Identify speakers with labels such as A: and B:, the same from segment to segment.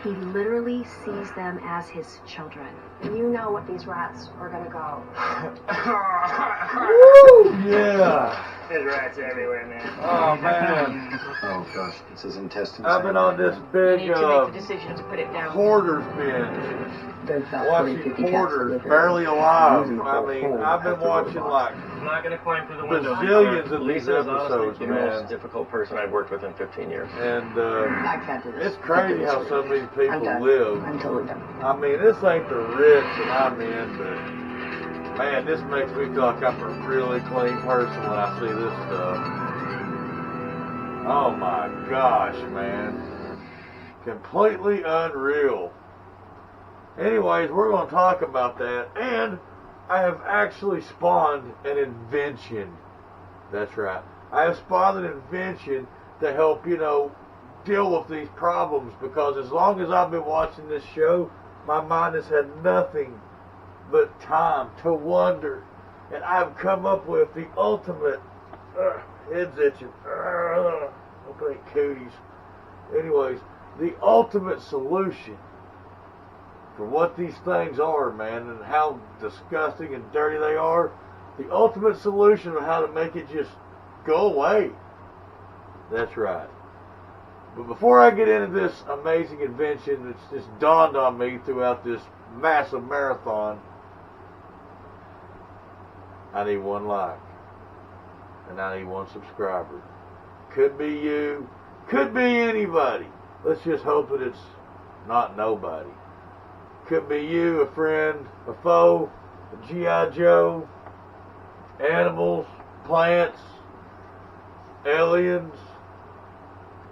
A: He literally sees them as his children.
B: You know what these rats are gonna go.
C: Woo! Yeah.
D: There's rats everywhere, man.
C: Oh man.
E: Oh gosh, it's his intestines.
C: I've been on this
F: You
C: big
F: need to make the decision to put it down.
C: hoarders binge.
G: There's about 40,
C: Watching
G: 50 cats that
C: hoarders
G: live here.
C: barely alive.
G: Using the
C: I
G: whole
C: mean,
G: hole
C: I've been
G: after the
C: watching
G: box.
C: like
D: I'm not gonna climb through the window.
C: bazillions of these
D: Lisa is honestly
C: episodes,
D: the
C: man.
D: most difficult person I've worked with in 15 years.
C: And
G: I can't do this.
C: it's crazy how some of these
G: I'm
C: people
G: done.
C: live.
G: I'm totally done.
C: I mean, this ain't the rich that I'm in, but man, this makes me feel like I'm a really clean person when I see this stuff. Oh my gosh, man. Completely unreal. Anyways, we're going to talk about that, and I have actually spawned an invention. That's right. I have spawned an invention to help, deal with these problems, because as long as I've been watching this show, my mind has had nothing but time to wonder, and I've come up with the ultimate head's itching. Open ain't cooties. Anyways, the ultimate solution for what these things are, man, and how disgusting and dirty they are. The ultimate solution of how to make it just go away. That's right. But before I get into this amazing invention that's just dawned on me throughout this massive marathon, I need one like. And I need one subscriber. Could be you. Could be anybody. Let's just hope that it's not nobody. Could be you, a friend, a foe, a G.I. Joe, animals, plants, aliens,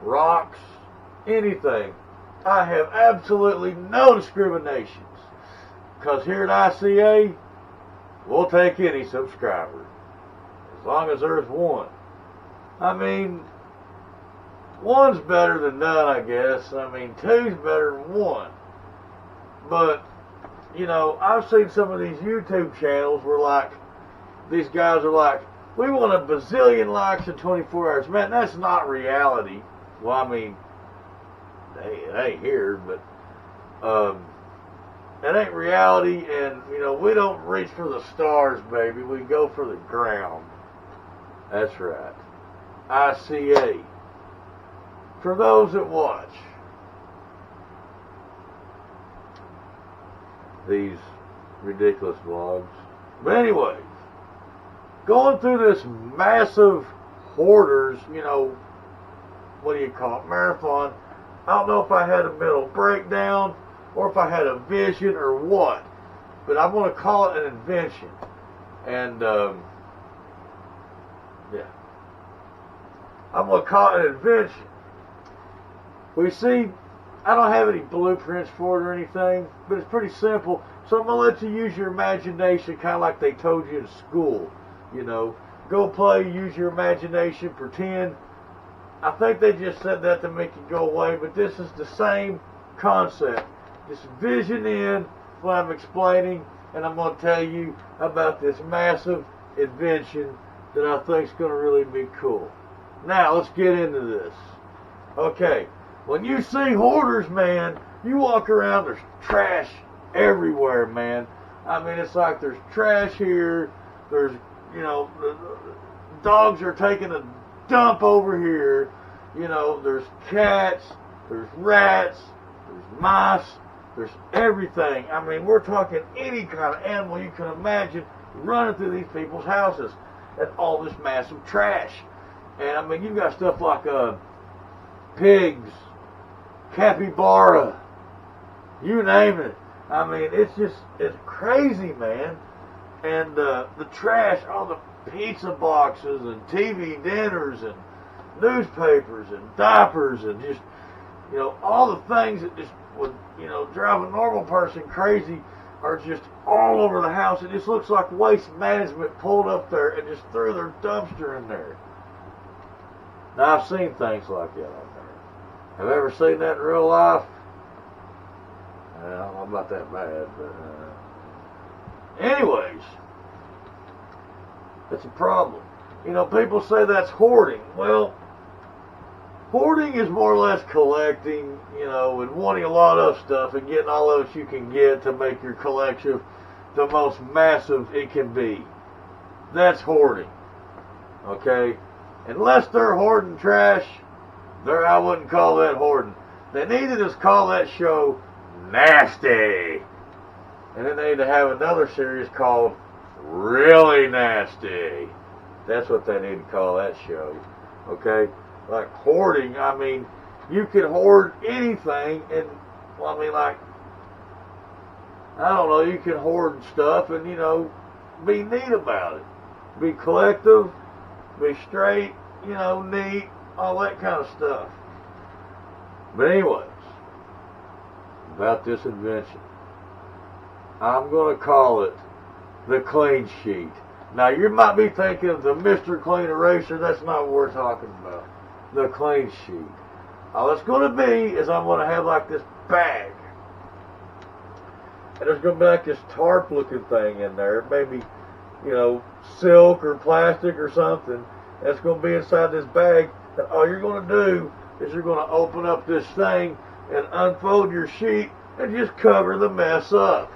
C: rocks, anything. I have absolutely no discriminations. Because here at ICA, we'll take any subscriber. As long as there's one. I mean, one's better than none, I guess. I mean, two's better than one. But, I've seen some of these YouTube channels where, these guys are like, we want a bazillion likes in 24 hours. Man, that's not reality. Well, I mean, it ain't here, but it ain't reality, and, we don't reach for the stars, baby. We go for the ground. That's right. ICA. For those that watch these ridiculous vlogs. But anyways, going through this massive hoarders, what do you call it, marathon, I don't know if I had a mental breakdown or if I had a vision or what, but I'm going to call it an invention. And, yeah. I'm going to call it an invention. We see, I don't have any blueprints for it or anything, but it's pretty simple. So I'm going to let you use your imagination, kind of like they told you in school. Go play, use your imagination, pretend. I think they just said that to make it go away, but this is the same concept. Just vision in what I'm explaining, and I'm going to tell you about this massive invention that I think is going to really be cool. Now, let's get into this. Okay, when you see hoarders, man, you walk around, there's trash everywhere, man. I mean, it's like there's trash here, there's, the dogs are taking a dump over here, there's cats, there's rats, there's mice, there's everything. I mean, we're talking any kind of animal you can imagine running through these people's houses and all this massive trash. And I mean, you've got stuff like pigs, capybara, you name it. I mean, it's crazy, man. And the trash, all the pizza boxes and TV dinners and newspapers and diapers and just, all the things that just would, drive a normal person crazy are just all over the house. It just looks like Waste Management pulled up there and just threw their dumpster in there. Now, I've seen things like that out there. Have you ever seen that in real life? I don't know about that bad, but anyways, it's a problem. People say that's hoarding. Well, Hoarding is more or less collecting, you know, and wanting a lot of stuff and getting all of it you can get to make your collection the most massive it can be. That's hoarding. Okay? Unless they're hoarding trash, I wouldn't call that hoarding. They need to just call that show Nasty. And then they need to have another series called Really Nasty. That's what they need to call that show. Okay? Like hoarding, I mean, you can hoard anything, and, well, I mean, like, I don't know, you can hoard stuff and, you know, be neat about it. Be collective, be straight, you know, neat, all that kind of stuff. But anyways, about this invention, I'm going to call it the Clean Sheet. Now, you might be thinking of the Mr. Clean Eraser. That's not what we're talking about. The Clean Sheet. All it's going to be is I'm going to have like this bag. And there's going to be like this tarp looking thing in there. Maybe, you know, silk or plastic or something. That's going to be inside this bag. And all you're going to do is you're going to open up this thing and unfold your sheet and just cover the mess up.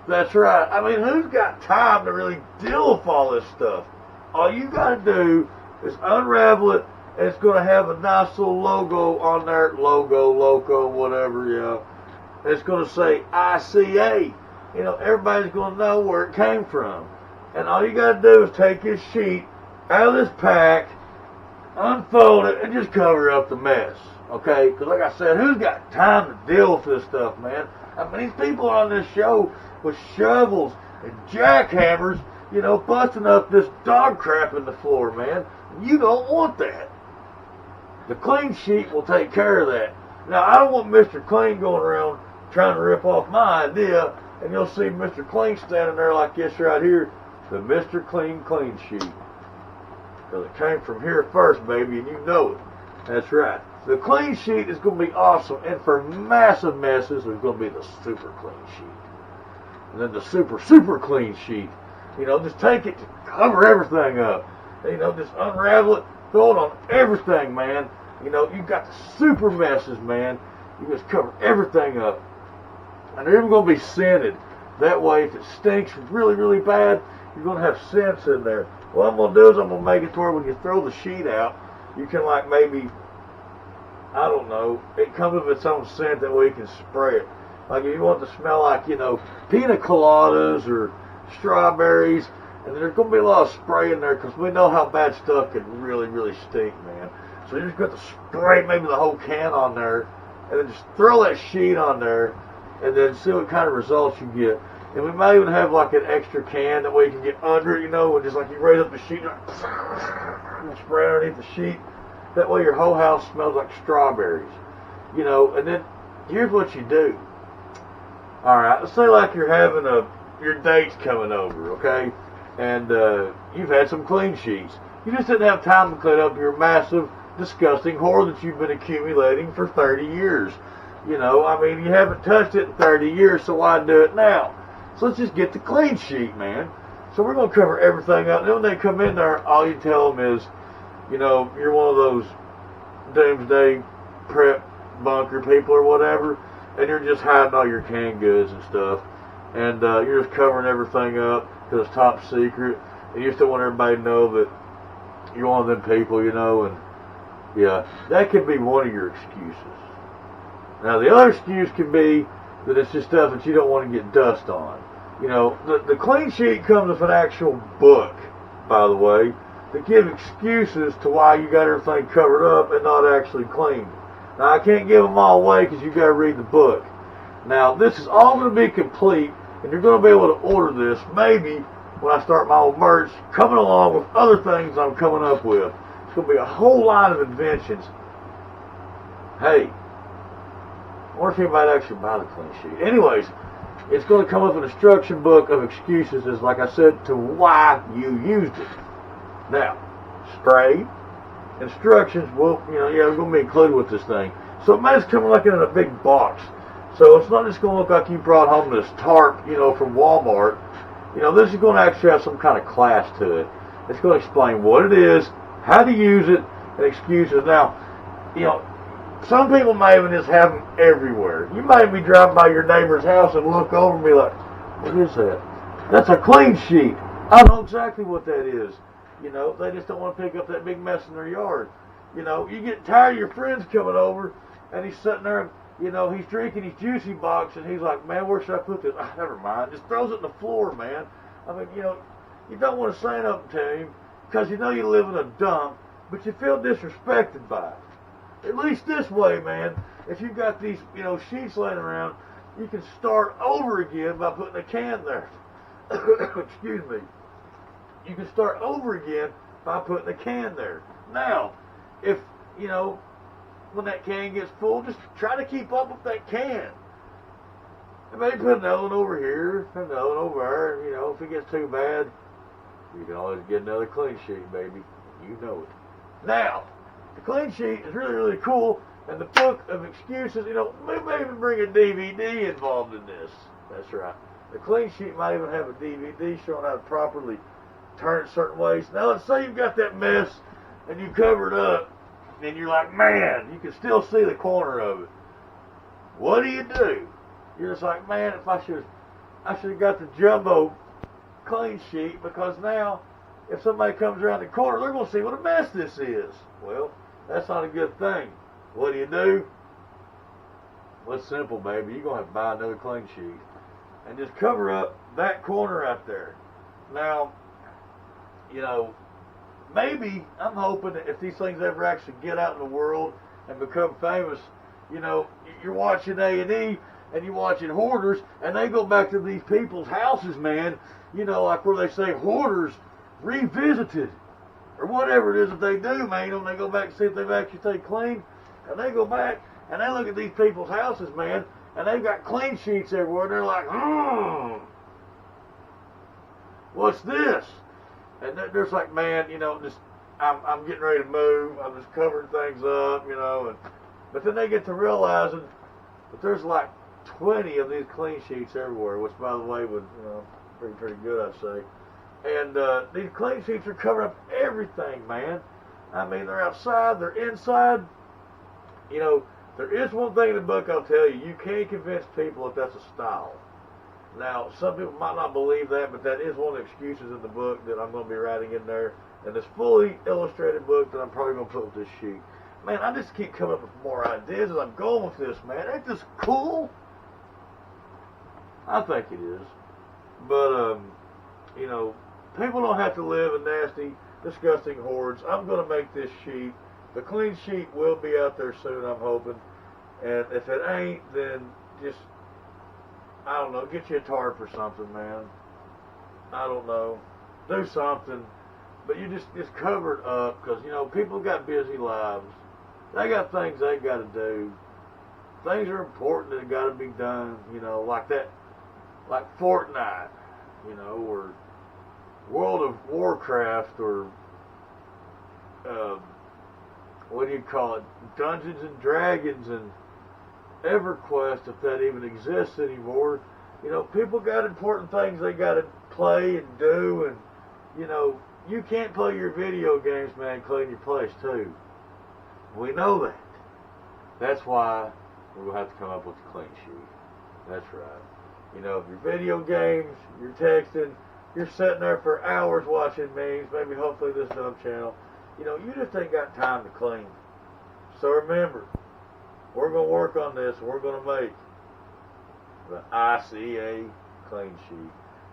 C: That's right. I mean, who's got time to really deal with all this stuff? All you got to do is unravel it, and it's going to have a nice little logo on there. Loco, whatever, yeah. And it's going to say ICA. You know, everybody's going to know where it came from. And all you got to do is take this sheet out of this pack, unfold it, and just cover up the mess. Okay? Because like I said, who's got time to deal with this stuff, man? I mean, these people on this show with shovels and jackhammers, you know, busting up this dog crap in the floor, man. You don't want that. The Clean Sheet will take care of that. Now, I don't want Mr. Clean going around trying to rip off my idea, and you'll see Mr. Clean standing there like this right here, the Mr. Clean Clean Sheet. Because it came from here first, baby, and you know it. That's right. The Clean Sheet is going to be awesome, and for massive messes, there's going to be the Super Clean Sheet. And then the super clean sheet. You know, just take it to cover everything up. You know, just unravel it, throw it on everything, man. You know, you've got the super messes, man. You just cover everything up. And they're even going to be scented. That way, if it stinks really, really bad, you're going to have scents in there. What I'm going to do is I'm going to make it to where when you throw the sheet out, you can, like, maybe, I don't know, it comes with its own scent. That way you can spray it. Like if you want it to smell like, you know, pina coladas or strawberries, and there's going to be a lot of spray in there because we know how bad stuff can really, really stink, man. So you're just going to spray maybe the whole can on there, and then just throw that sheet on there, and then see what kind of results you get. And we might even have like an extra can, that way you can get under it, you know, and just like you raise up the sheet and spray underneath the sheet. That way your whole house smells like strawberries, you know. And then here's what you do. Alright, let's say like you're having your date's coming over, okay? And you've had some clean sheets. You just didn't have time to clean up your massive, disgusting hoard that you've been accumulating for 30 years. You know, I mean, you haven't touched it in 30 years, so why do it now? So let's just get the Clean Sheet, man. So we're going to cover everything up. And then when they come in there, all you tell them is, you know, you're one of those doomsday prep bunker people or whatever, and you're just hiding all your canned goods and stuff, and you're just covering everything up because it's top secret, and you still want everybody to know that you're one of them people, you know. And yeah, that could be one of your excuses. Now the other excuse could be that it's just stuff that you don't want to get dust on. You know, the Clean Sheet comes with an actual book, by the way, that give excuses to why you got everything covered up and not actually cleaned. Now, I can't give them all away because you've got to read the book. Now, this is all going to be complete, and you're going to be able to order this maybe when I start my own merch, coming along with other things I'm coming up with. It's going to be a whole line of inventions. Hey, I wonder if anybody actually buy the Clean Sheet. Anyways, it's going to come with an instruction book of excuses, as like I said, to why you used it. Now, spray. Instructions will, are going to be included with this thing. So it might come like in a big box. So it's not just going to look like you brought home this tarp, from Walmart. This is going to actually have some kind of class to it. It's going to explain what it is, how to use it, and excuses. Now, you know, some people may even just have them everywhere. You may be driving by your neighbor's house and look over and be like, what is that? That's a clean sheet. I know exactly what that is. You know, they just don't want to pick up that big mess in their yard. You know, you get tired of your friends coming over, and he's sitting there, you know, he's drinking his juicy box, and he's like, man, where should I put this? Ah, never mind. Just throws it on the floor, man. I mean, you know, you don't want to say nothing to him, because you know you live in a dump, but you feel disrespected by it. At least this way, man, if you've got these, you know, sheets laying around, you can start over again by putting a can there. Excuse me. You can start over again by putting a can there. Now, if, you know, when that can gets full, just try to keep up with that can. And maybe put another one over here, another one over there, and, you know, if it gets too bad, you can always get another clean sheet, baby. You know it. Now, the clean sheet is really, really cool, and the book of excuses, you know, we may even bring a DVD involved in this. That's right. The clean sheet might even have a DVD showing how to properly turn it certain ways. Now, let's say you've got that mess, and you cover it up, and you're like, man, you can still see the corner of it. What do? You're just like, man, if I should have got the jumbo clean sheet, because now, if somebody comes around the corner, they're going to see what a mess this is. Well, that's not a good thing. What do? Well, it's simple, baby. You're going to have to buy another clean sheet. And just cover up that corner right there. Now, you know, maybe, I'm hoping that if these things ever actually get out in the world and become famous, you know, you're watching A&E and you're watching Hoarders, and they go back to these people's houses, man, you know, like where they say Hoarders Revisited, or whatever it is that they do, man, you know, when they go back and see if they've actually stayed clean, and they go back and they look at these people's houses, man, and they've got clean sheets everywhere, and they're like, what's this? And they're just like, man, you know, just I'm getting ready to move. I'm just covering things up, you know. But then they get to realizing that there's like 20 of these clean sheets everywhere, which, by the way, was, you know, pretty good, I'd say. And these clean sheets are covering up everything, man. I mean, they're outside, they're inside. You know, there is one thing in the book I'll tell you. You can't convince people that that's a style. Now, some people might not believe that, but that is one of the excuses in the book that I'm going to be writing in there. And this fully illustrated book that I'm probably going to put with this sheet. Man, I just keep coming up with more ideas as I'm going with this, man. Ain't this cool? I think it is. But, you know, people don't have to live in nasty, disgusting hoards. I'm going to make this sheet. The clean sheet will be out there soon, I'm hoping. And if it ain't, then just, I don't know, get you a tarp or something, man. I don't know. Do something. But you just cover it up, because, you know, people got busy lives. They got things they got to do. Things are important that got to be done, you know, like that, like Fortnite, you know, or World of Warcraft, or, what do you call it, Dungeons and Dragons, and EverQuest, if that even exists anymore. You know, people got important things they got to play and do, and, you know, you can't play your video games, man, clean your place too. We know that. That's why we're going to have to come up with a clean sheet. That's right. You know, if your video games, you're texting, you're sitting there for hours watching memes, maybe hopefully this dumb channel, you know, you just ain't got time to clean. So remember, we're going to work on this, and we're going to make the ICA clean sheet.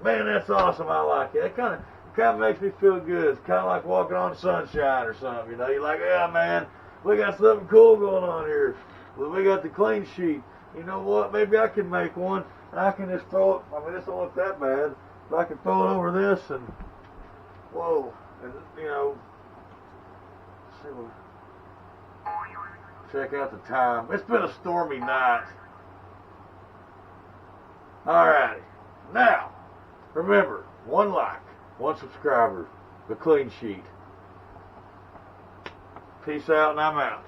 C: Man, that's awesome. I like it. It kind of makes me feel good. It's kind of like walking on sunshine or something, you know. You're like, yeah, man, we got something cool going on here. Well, we got the clean sheet. You know what? Maybe I can make one, and I can just throw it. I mean, this don't look that bad. But I can throw it over this, and whoa, and you know, let's see what. Check out the time. It's been a stormy night. Alrighty. Now, remember, 1 like, 1 subscriber, the clean sheet. Peace out, and I'm out.